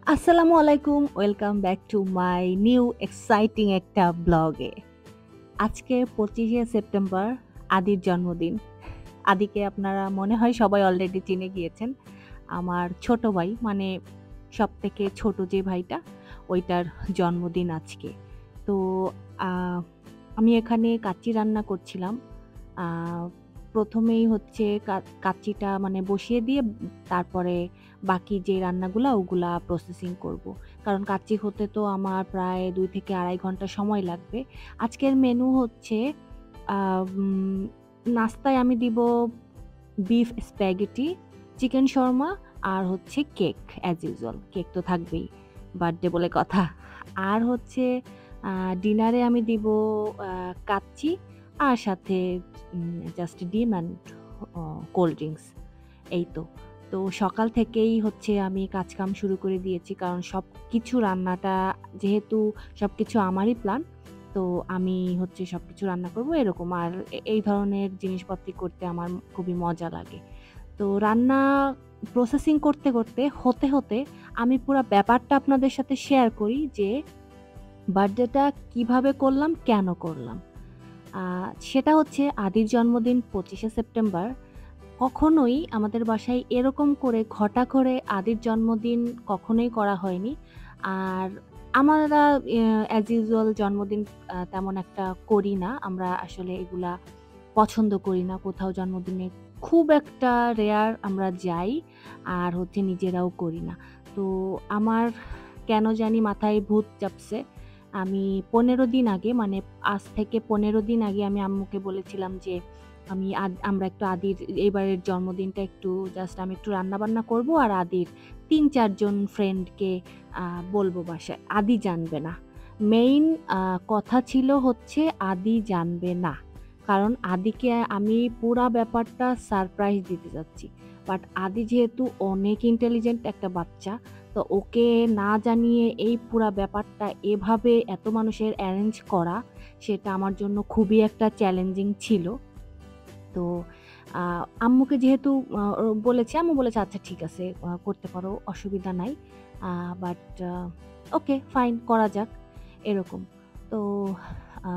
আসসালামু আলাইকুম, welcome back to my new exciting একটা ব্লগে। আজকে 25শে সেপ্টেম্বর আদির জন্মদিন। আদিকে আপনারা মনে হয় সবাই অলরেডি চিনে গিয়েছেন। আমার ছোট ভাই মানে সবথেকে ছোট যে ভাইটা ওইটার জন্মদিন আজকে। তো আ আমি এখানে কাচ্চি রান্না করছিলাম। আ ১ম এই হচ্ছে কাচ্চিটা মানে বসিয়ে দিয়ে তারপরে বাকি যে রান্নাগুলা ওগুলা প্রসেসিং করব। কারণ কাচ্চি হতে তো আমার প্রায় ২ থেকে ২.৫ ঘন্টা সময় লাগবে। আজকের মেনু হচ্ছে আ উম নাস্তায় আমি দিব বিফ স্প্যাগেটি, চিকেন শর্মা আর হচ্ছে কেক অ্যাজ ইউজুয়াল। কেক তো থাকবেই। বার্থডে বলে কথা। আর হচ্ছে আ ডিনারে আমি দিব আ কাচ্চি আর সাথে জাস্ট ডিম অ্যান্ড অ কোল্ড ড্রিংকস এই তো। তো সকাল থেকেই হচ্ছে আমি কাজকাম শুরু করে দিয়েছি। কারণ সবকিছু রান্নাটা যেহেতু সবকিছু আমারই প্ল্যান। তো আমি হচ্ছে সবকিছু রান্না করব এরকম। আর এই ধরনের জিনিসপত্র করতে আমার খুবই মজা লাগে। তো রান্না প্রসেসিং করতে হতে আমি পুরা ব্যাপারটা আপনাদের সাথে শেয়ার করি যে বার্থডেটা কিভাবে করলাম, কেন করলাম? আ সেটা হচ্ছে আদির জন্মদিন ২৫শে সেপ্টেম্বর। কখনোই আমাদের বাসায় এরকম করে ঘটা করে আদির জন্মদিন কখনোই করা হয়নি। আর আমরা অ্যাজ ইউজুয়াল জন্মদিন তেমন একটা করি না। আমরা আসলে এগুলা পছন্দ করি না। কোথাও জন্মদিনে খুব একটা রেয়ার আমরা যাই। আর হচ্ছে নিজেরাও করি না। তো আমার কেন জানি মাথায় ভূত চাপছে। আমি ১৫ দিন আগে মানে আজ থেকে ১৫ দিন আগে আমি আম্মুকে বলেছিলাম যে, আমরা একটু আদির এবারের জন্মদিনটা একটু জাস্ট আমি একটু রান্নাবান্না করব আর আদির ৩-৪ জন ফ্রেন্ডকে আ বলব বাসায়। আদি জানবে না। মেইন কথা ছিল হচ্ছে আদি জানবে না। কারণ আদিকে আমি পুরা ব্যাপারটা সারপ্রাইজ দিতে যাচ্ছি। বাট আদি যেহেতু অনেক ইন্টেলিজেন্ট একটা বাচ্চা, তো ওকে না জানিয়ে এই পুরা ব্যাপারটা এভাবে এত মানুষের এরেঞ্জ করা, সেটা আমার জন্য খুবই একটা চ্যালেঞ্জিং ছিল। তো আ আম্মুকে যেহেতু বলেছি, আম্মু বলেছে, "আচ্ছা ঠিক আছে করতে পারো, অসুবিধা নাই। আ বাট ওকে ফাইন করা যাক।" এরকম। তো আ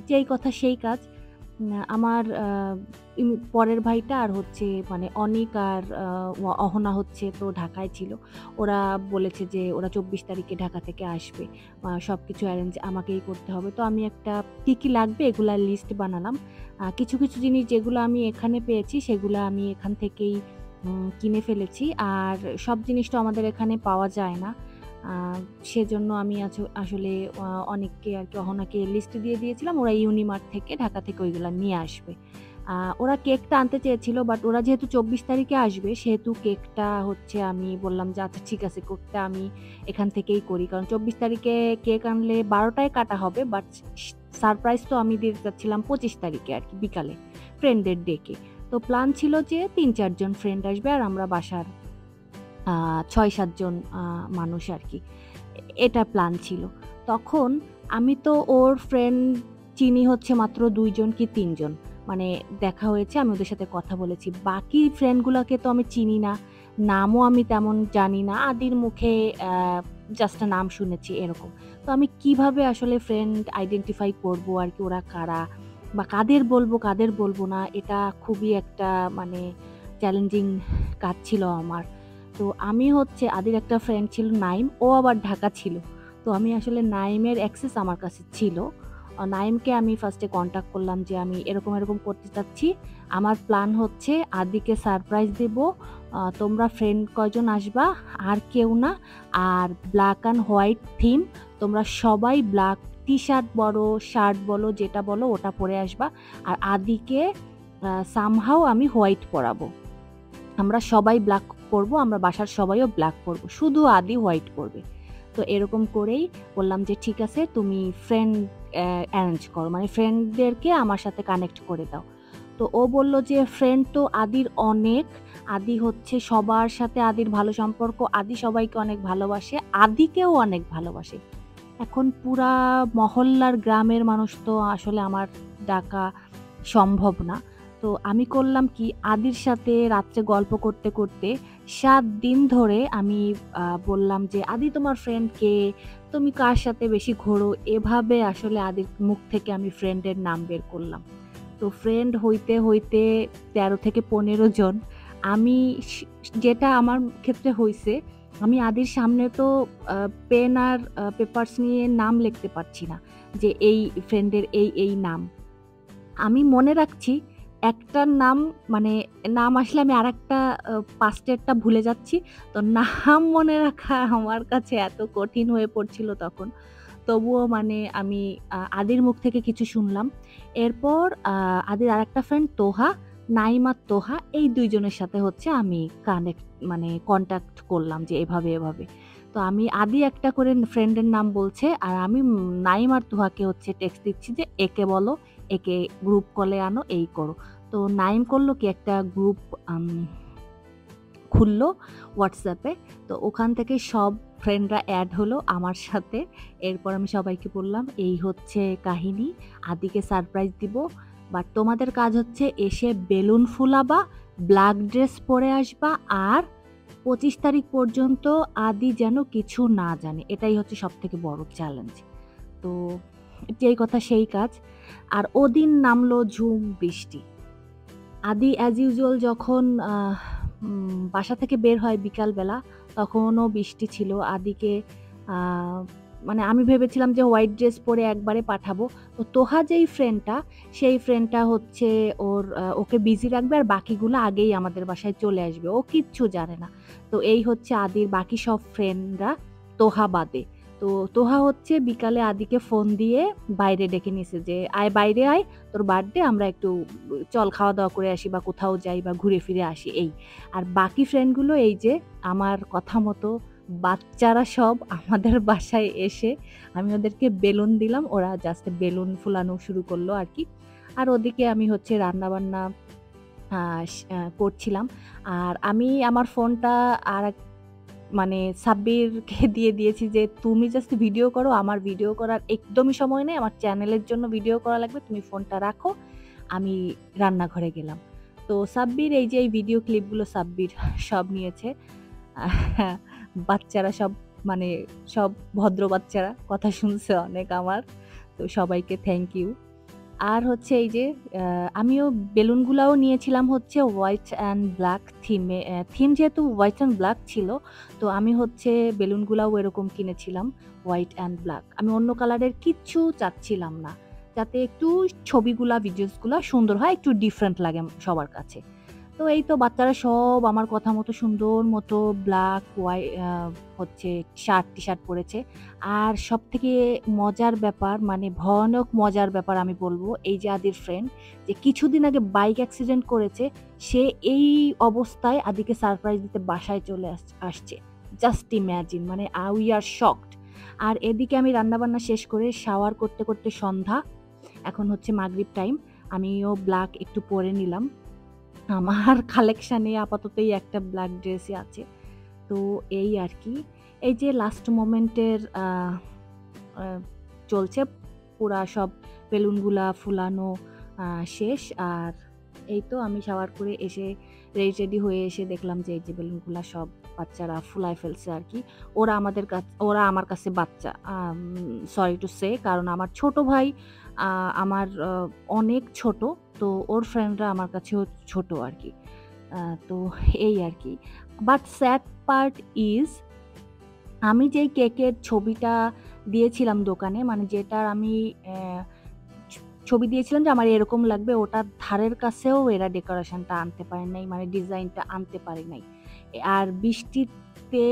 যেই কথা সেই কাজ। আমার পরের ভাইটা আর হচ্ছে মানে অনিক আর অহনা হচ্ছে তো ঢাকায় ছিল। ওরা বলেছে যে ওরা ২৪ তারিখে ঢাকা থেকে আসবে। সবকিছু অ্যারেঞ্জ আমাকেই করতে হবে। তো আমি একটা কি লাগবে এগুলার লিস্ট বানালাম। কিছু জিনিস যেগুলো আমি এখানে পেয়েছি সেগুলা আমি এখান থেকেই কিনে ফেলেছি। আর সব জিনিস তো আমাদের এখানে পাওয়া যায় না। আ সেজন্য আমি আসলে অনেককে আরকি অহনাকে লিস্ট দিয়ে দিয়েছিলাম। ওরা ইউনিমার্ট থেকে ঢাকা থেকে ওইগুলা নিয়ে আসবে। ওরা কেকটা আনতে চেয়েছিল বাট ওরা যেহেতু ২৪ তারিখে আসবে সেহেতু কেকটা হচ্ছে আমি বললাম যে, "আচ্ছা ঠিক আছে কেকটা আমি এখান থেকেই করি।" কারণ ২৪ তারিখে কেক আনলে ১২ টায় কাটা হবে বাট সারপ্রাইজ তো আমি দিতে চাচ্ছিলাম ২৫ তারিখে আরকি বিকালে ফ্রেন্ডদের ডেকে। তো প্ল্যান ছিল যে ৩-৪ জন ফ্রেন্ড আসবে আর আমরা বাসার আ ৬-৭ জন মানুষ আরকি। এটা প্ল্যান ছিল। তখন আমি তো ওর ফ্রেন্ড চিনি হচ্ছে মাত্র ২ জন কি ৩ জন। মানে দেখা হয়েছে, আমি ওদের সাথে কথা বলেছি। বাকি ফ্রেন্ড গুলাকে তো আমি চিনি না। নামও আমি তেমন জানি না। আদির মুখে জাস্ট নাম শুনেছি এরকম। তো আমি কিভাবে আসলে ফ্রেন্ড আইডেন্টিফাই করবো আরকি ওরা কারা? বা কাদের বলবো না এটা খুবই একটা মানে চ্যালেঞ্জিং কাজ ছিল আমার। তো আমি হচ্ছে আদির একটা ফ্রেন্ড ছিল নাইম, ও আবার ঢাকা ছিল। তো আমি আসলে নাইমের অ্যাক্সেস আমার কাছে ছিল। নাইমকে আমি ফার্স্টে কনট্যাক্ট করলাম যে, "আমি এরকম করতে চাচ্ছি। আমার প্ল্যান হচ্ছে আদিকে সারপ্রাইজ দেবো। তোমরা ফ্রেন্ড কয়জন আসবা? আর কেউ না। আর ব্লাক অ্যান্ড হোয়াইট থিম। তোমরা সবাই ব্লাক টি-শার্ট বলো, শার্ট বলো, যেটা বলো ওটা পরে আসবা। আর আদিকে সামহাউ আমি হোয়াইট পরাবো।" আমরা সবাই ব্লাক পড়বো, আমরা বাসার সবাইও ব্লাক পড়বো। শুধু আদি হোয়াইট পড়বে। তো এরকম করেই বললাম যে, "ঠিক আছে তুমি ফ্রেন্ড এরেঞ্জ করো। মানে ফ্রেন্ডদেরকে আমার সাথে কানেক্ট করে দাও।" তো ও বলল যে, "ফ্রেন্ড তো আদির অনেক। আদি হচ্ছে সবার সাথে আদির ভালো সম্পর্ক। আদি সবাইকে অনেক ভালোবাসে। আদিকেও অনেক ভালোবাসে।" এখন পুরা মহল্লার গ্রামের মানুষ তো আসলে আমার ডাকা সম্ভব না। তো তো আমি করলাম কি, আদির সাথে রাত্রে গল্প করতে করতে 7 দিন ধরে আমি বললাম যে, "আদি তোমার ফ্রেন্ড কে? তুমি কার সাথে বেশি ঘোরো?" এভাবে আসলে আদির মুখ থেকে আমি ফ্রেন্ডের নাম বের করলাম। তো ফ্রেন্ড হইতে, হইতে ১৩ থেকে ১৫ জন। আমি যেটা আমার ক্ষেত্রে হইছে, আমি আদির সামনে তো আ পেন আর পেপারস নিয়ে নাম লিখতে পারছি না যে এই ফ্রেন্ডের এই নাম। আমি মনে রাখছি একটার নাম, মানে নাম আসলে আমি আরেকটা পাস্টেরটা ভুলে যাচ্ছি। তো নাম মনে রাখা আমার কাছে এত কঠিন হয়ে পড়ছিল তখন। তবুও মানে আমি আদির মুখ থেকে কিছু শুনলাম। এরপর আদির আরেকটা ফ্রেন্ড তোহা, নাইম আর তোহা, এই ২ জনের সাথে হচ্ছে আমি মানে কনট্যাক্ট করলাম যে এভাবে, এভাবে। তো আমি আদি একটা করে ফ্রেন্ডের নাম বলছে আর আমি নাইম আর তোহাকে হচ্ছে টেক্সট দিচ্ছি যে একে বলো, একে গ্রুপ কলে আনো, এই করো। তো নাইম করলো কি, একটা গ্রুপ খুললো WhatsApp-এ। তো ওখান থেকে সব ফ্রেন্ডরা এড হলো আমার সাথে। এরপর আমি সবাইকে বললাম, "এই হচ্ছে কাহিনী। আদিকে সারপ্রাইজ দিব। বাট তোমাদের কাজ হচ্ছে এসে বেলুন ফুলাবা, ব্ল্যাক ড্রেস পরে আসবা আর ২৫ তারিখ পর্যন্ত আদি যেন কিছু না জানে। এটাই হচ্ছে সবথেকে বড় চ্যালেঞ্জ।" তো যেই কথা সেই কাজ। আর ওদিন নামলো ঝুম বৃষ্টি। আদি অ্যাজ ইউজুয়াল যখন বাসা থেকে বের হয় বিকালবেলা, তখনও বৃষ্টি ছিল। আদিকে আ মানে আমি ভেবেছিলাম যে হোয়াইট ড্রেস পরে একবারে পাঠাবো। তো তোহা যেই ফ্রেন্ডটা, সেই ফ্রেন্ডটা হচ্ছে ওকে বিজি রাখবে আর বাকিগুলো আগেই আমাদের বাসায় চলে আসবে। ও কিচ্ছু জানে না। তো এই হচ্ছে আদির বাকি সব ফ্রেন্ডরা, তোহা বাদে। তো তোহা হচ্ছে বিকালে আদিকে ফোন দিয়ে বাইরে ডেকে নিছে যে, "আয় বাইরে আয়, তোর বার্থডে, আমরা একটু চল খাওয়া-দাওয়া করে আসি বা কোথাও যাই বা ঘুরে ফিরে আসি," এই। আর বাকি ফ্রেন্ডগুলো এই যে আমার কথা মতো বাচ্চারা সব আমাদের বাসায় এসে আমি ওদেরকে বেলুন দিলাম। ওরা জাস্ট বেলুন ফুলানো শুরু করলো আরকি। আর ওদিকে আমি হচ্ছে রান্নাবান্না আ স আ করছিলাম। আর আমি আমার ফোনটা আরেক মানে সাব্বিরকে দিয়ে দিয়েছি যে, "তুমি জাস্ট ভিডিও করো। আমার ভিডিও করার একদমই সময় নেই। আমার চ্যানেলের জন্য ভিডিও করা লাগবে। তুমি ফোনটা রাখো। আমি রান্নাঘরে গেলাম।" তো সাব্বির এই যে এই ভিডিও ক্লিপগুলো সাব্বির সব নিয়েছে। বাচ্চারা সব, মানে সব ভদ্র বাচ্চারা কথা শুনছে অনেক আমার। তো সবাইকে থ্যাংক ইউ। আর হচ্ছে এই যে আমিও বেলুনগুলাও নিয়েছিলাম হচ্ছে হোয়াইট অ্যান্ড ব্লাক থিমে। থিম যেহেতু হোয়াইট অ্যান্ড ব্লাক ছিল, তো আমি হচ্ছে বেলুনগুলাও এরকম কিনেছিলাম হোয়াইট অ্যান্ড ব্লাক। আমি অন্য কালারের কিচ্ছু চাচ্ছিলাম না। যাতে একটু ছবিগুলা, ভিডিওসগুলা সুন্দর হয়, একটু ডিফারেন্ট লাগে সবার কাছে। তো এই তো বাচ্চারা সব আমার কথা মতো সুন্দর মতো ব্লাক হচ্ছে শার্ট টি-শার্ট পরেছে। আর সবথেকে মজার ব্যাপার, মানে ভয়ানক মজার ব্যাপার আমি বলব, এই যে আদির ফ্রেন্ড যে কিছুদিন আগে বাইক অ্যাক্সিডেন্ট করেছে, সে এই অবস্থায় আদিকে সারপ্রাইজ দিতে বাসায় চলে আসছে। জাস্ট ইমাজিন, মানে উই আর শকড। আর এদিকে আমি রান্নাবান্না শেষ করে শাওয়ার করতে, করতে সন্ধ্যা। এখন হচ্ছে মাগরিব টাইম। আমিও ব্লাক একটু পরে নিলাম। আমার কালেকশানে আপাতত এই একটা ব্ল্যাক ড্রেসই আছে। তো এই আরকি। এই যে লাস্ট মোমেন্টের আ আ চলছে, পুরা সব বেলুনগুলা ফুলানো শেষ। আর এই তো আমি শাওয়ার করে এসে রেডি হয়ে এসে দেখলাম যে এই যে বেলুনগুলা সব বাচ্চারা ফুলায় ফেলছে আরকি। ওরা আমার কাছে বাচ্চা। সরি টু সে, কারণ আমার ছোট ভাই আমার অনেক ছোট। তো ওর ফ্রেন্ডরা আমার কাছেও ছোট আরকি। তো এই আরকি। বাট স্যাড পার্ট ইজ, আমি যেই কেকের ছবিটা দিয়েছিলাম দোকানে, মানে যেটার আমি ছ ছবি দিয়েছিলাম যে আমার এরকম লাগবে, ওটার ধারের কাছেও এরা ডেকোরেশনটা আনতে পারে নাই, মানে ডিজাইনটা আনতে পারে নাই। আর বৃষ্টিতে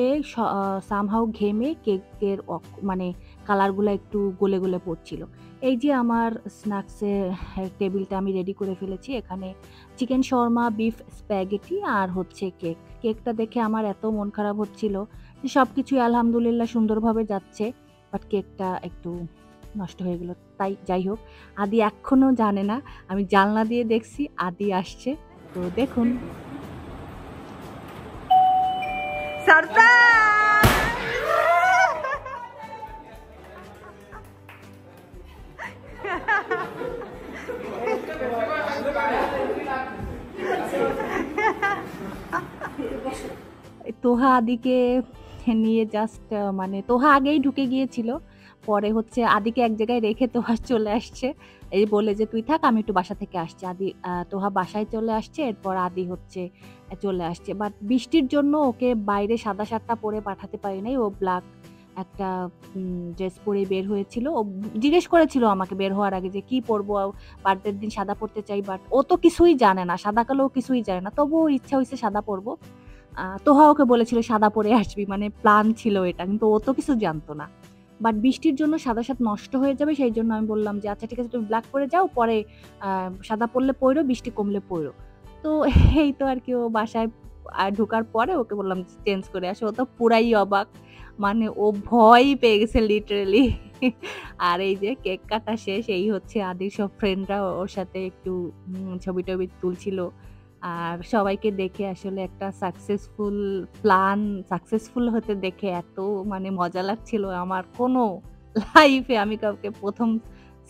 সামহাউ ঘেমে কেকের মানে কালারগুলা একটু গলে, গলে পড়ছিল। এই যে আমার স্ন্যাকসের টেবিলটা আমি রেডি করে ফেলেছি। এখানে চিকেন শর্মা, বিফ স্প্যাগেটি আর হচ্ছে কেক। কেকটা দেখে আমার এত মন খারাপ হচ্ছিল যে সবকিছুই আলহামদুলিল্লাহ সুন্দরভাবে যাচ্ছে। বাট কেকটা একটু নষ্ট হয়ে গেল। তাই যাই হোক, আদি এখনো জানে না। আমি জানলা দিয়ে দেখছি আদি আসছে। তো দেখুন। সারপ্রাইজ! তোহা আদিকে নিয়ে জাস্ট মানে তোহা আগেই ঢুকে গিয়েছিল। পরে হচ্ছে আদিকে এক জায়গায় রেখে তোহা চলে আসছে। এই বলে যে, "তুই থাক আমি একটু বাসা থেকে আসছি।" তোহা বাসায় চলে আসছে। এরপর আদি হচ্ছে চলে আসছে। বাট বৃষ্টির জন্য ওকে বাইরে সাদা শার্টটা পরে পাঠাতে পারি নাই। ও ব্লাক একটা ড্রেস পরে বের হয়েছিল। ও জিজ্ঞেস করেছিল আমাকে বের হওয়ার আগে যে, "কি পরবো? বার্থডের দিন সাদা পড়তে চাই।" বাট ও তো কিছুই জানে না। সাদা কালো ও কিছুই জানে না। তবুও ওর ইচ্ছা হইছে সাদা পড়বো। তোহা ওকে বলেছিল সাদা পরে আসবি। মানে প্ল্যান ছিল এটা। কিন্তু ও তো কিছু জানতো না। বাট বৃষ্টির জন্য সাদা শার্ট নষ্ট হয়ে যাবে সেইজন্য আমি বললাম যে, "আচ্ছা ঠিক আছে তুমি ব্লাক পরে যাও। পরে আ সাদা পড়লে পইরো, বৃষ্টি কমলে পইরো।" তো এই তো আরকি ও বাসায় ঢোকার পরে ওকে বললাম চেঞ্জ করে আসো। ও তো পুরাই অবাক। মানে ও ভয়ই পেয়ে গেছে লিটারেলি। আর এই যে কেক কাটা শেষ। এই হচ্ছে আদির সব ফ্রেন্ডরা ওর সাথে একটু ছবি-টবি তুলছিল। আর সবাইকে দেখে আসলে একটা প্ল্যান সাকসেসফুল হতে দেখে এত মানে মজা লাগছিল আমার কোনো লাইফে আমি কাউকে ১ম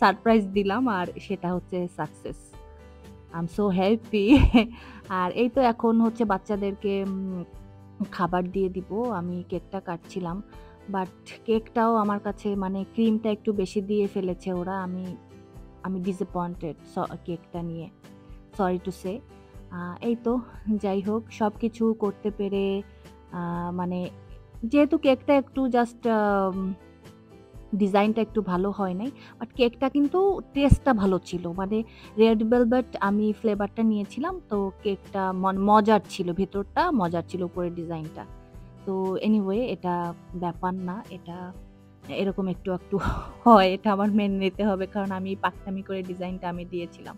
সারপ্রাইজ দিলাম আর সেটা হচ্ছে success. I'm so happy. আর এই তো এখন হচ্ছে বাচ্চাদেরকে খাবার দিয়ে দিব। আমি কেকটা কাটছিলাম। বাট কেকটাও আমার কাছে মানে ক্রিমটা একটু বেশি দিয়ে ফেলেছে ওরা। আমি আমি ডিসঅ্যাপয়েন্টেড কেকটা নিয়ে। Sorry to say. এই তো যাই হোক সবকিছু করতে পেরে আ মানে যেহেতু কেকটা একটু জাস্ট ডিজাইনটা একটু ভালো হয় নাই। বাট কেকটা কিন্তু টেস্টটা ভালো ছিল। মানে রেড ভেলভেট আমি ফ্লেভারটা নিয়েছিলাম। তো কেকটা মজার ছিল। ভেতরটা মজার ছিল উপরের ডিজাইনটা। তো এনিওয়ে এটা ব্যাপার না। এটা এরকম একটু হয়। এটা আমার মেনে নিতে হবে। কারণ আমি পাকনামি করে ডিজাইনটা আমি দিয়েছিলাম।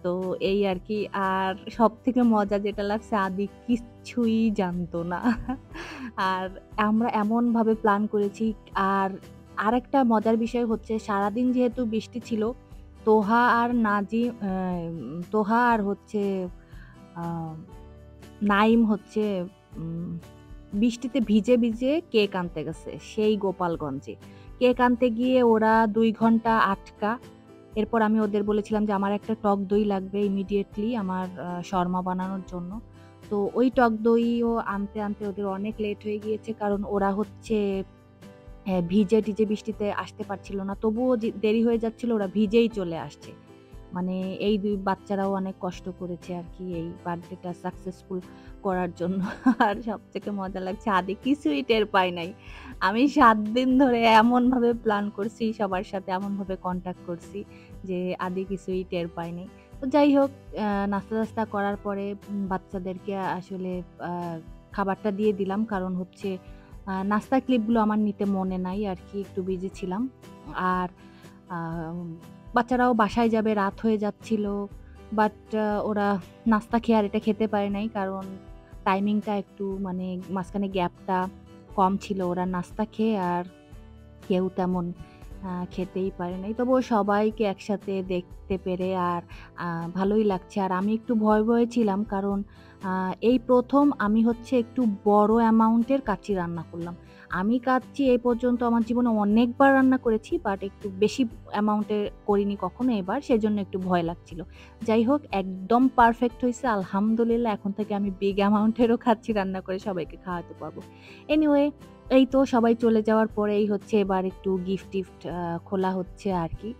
তো এই আরকি। আর সবথেকে মজা যেটা লাগছে আদি কিচ্ছুই জানতো না। আর আমরা এমনভাবে প্ল্যান করেছি আর আরেকটা মজার বিষয় হচ্ছে সারাদিন যেহেতু বৃষ্টি ছিল, তোহা আর নাজি অ্যা তোহা আর হচ্ছে আ নাইম হচ্ছে উম বৃষ্টিতে ভিজে কেক আনতে গেছে সেই গোপালগঞ্জে। কেক আনতে গিয়ে ওরা ২ ঘন্টা আটকা। এরপর আমি ওদের বলেছিলাম যে, "আমার একটা টক দই লাগবে ইমিডিয়েটলি আমার শর্মা বানানোর জন্য।" তো ওই টক দইও আনতে ওদের অনেক লেট হয়ে গিয়েছে। কারণ ওরা হচ্ছে ভিজে-টিজে বৃষ্টিতে আসতে পারছিল না। তবুও যে দেরি হয়ে যাচ্ছিল ওরা ভিজেই চলে আসছে। মানে এই ২ বাচ্চারাও অনেক কষ্ট করেছে আরকি এই বার্থডেটা সাকসেসফুল করার জন্য। আর সবথেকে মজা লাগছে আদি কিছুই টের পায় নাই। আমি ৭ দিন ধরে এমনভাবে প্ল্যান করছি, সবার সাথে এমনভাবে কনট্যাক্ট করছি যে আদি কিছুই টের পায় নাই। তো যাই হোক নাস্তা-টাস্তা করার পরে বাচ্চাদেরকে আসলে আ খাবারটা দিয়ে দিলাম। কারণ হচ্ছে নাস্তার ক্লিপগুলো আমার নিতে মনে নাই আরকি একটু বিজি ছিলাম। আর আম বাচ্চারাও বাসায় যাবে, রাত হয়ে যাচ্ছিল। বাট ওরা নাস্তা খেয়ে আর এটা খেতে পারে নাই। কারণ টাইমিংটা একটু মানে মাঝখানে গ্যাপটা কম ছিল। ওরা নাস্তা খেয়ে আর কেউ তেমন খেতেই পারে নাই। তবুও সবাইকে একসাথে দেখতে পেরে আর আ ভালোই লাগছে। আর আমি একটু ভয়ে ছিলাম। কারণ আ এই ১ম আমি হচ্ছে একটু বড় অ্যামাউন্টের কাচ্চি রান্না করলাম। আমি কাচ্চি এই পর্যন্ত আমার জীবনে অনেকবার রান্না করেছি। বাট একটু বেশি অ্যামাউন্টের করিনি কখনো এবার। সেজন্য একটু ভয় লাগছিল। যাই হোক একদম পারফেক্ট হইছে আলহামদুলিল্লাহ। এখন থেকে আমি বিগ অ্যামাউন্টেরও কাচ্চি রান্না করে সবাইকে খাওয়াতে পারবো। এনিওয়ে এই তো সবাই চলে যাওয়ার পরেই হচ্ছে এবার একটু গিফট-টিফট খোলা হচ্ছে আরকি।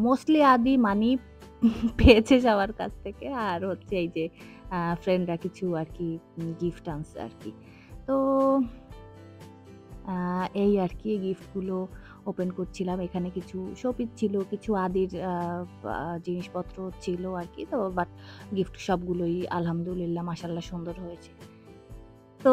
মোস্টলি আদি মানি পেয়েছে সবার কাছ থেকে। আর হচ্ছে এই যে ফ্রেন্ডরা কিছু আরকি গিফট আনছে আরকি। তো আ এই আরকি গিফটগুলো ওপেন করছিলাম। এখানে কিছু শোপিস ছিল, কিছু আদির আ আ জিনিসপত্র ছিল আরকি। তো বাট গিফট সবগুলোই আলহামদুলিল্লাহ মাশাআল্লাহ সুন্দর হয়েছে। তো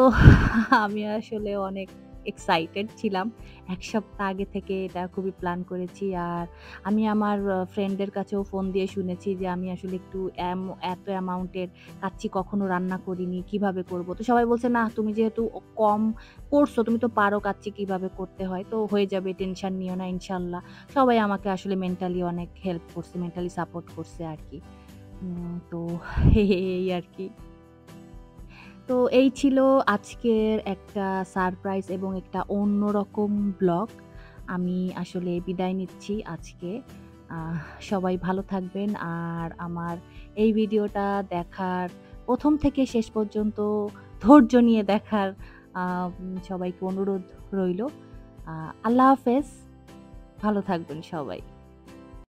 আমি আসলে অনেক এক্সাইটেড ছিলাম। ১ সপ্তাহ আগে থেকে এটা খুবই প্ল্যান করেছি। আর আমি আমার ফ্রেন্ডদের কাছেও ফোন দিয়ে শুনেছি যে আমি আসলে একটু এত অ্যামাউন্টের কাচ্চি কখনো রান্না করিনি, কিভাবে করব? তো সবাই বলছে, "না তুমি যেহেতু কম করছো, তুমি তো পারো কাচ্চি কিভাবে করতে হয়। তো হয়ে যাবে টেনশন নিও না ইনশাআল্লাহ।" সবাই আমাকে আসলে মেন্টালি অনেক হেল্প করছে, মেন্টালি সাপোর্ট করছে আরকি। তো এই আরকি। তো এই ছিল আজকের একটা সারপ্রাইজ এবং একটা অন্যরকম ব্লগ। আমি আসলে বিদায় নিচ্ছি আজকে। আহ সবাই ভালো থাকবেন। আর আমার এই ভিডিওটা দেখার ১ম থেকে শেষ পর্যন্ত ধৈর্য নিয়ে দেখার সবাইকে অনুরোধ রইল। আল্লাহ হাফেজ। ভালো থাকবেন সবাই।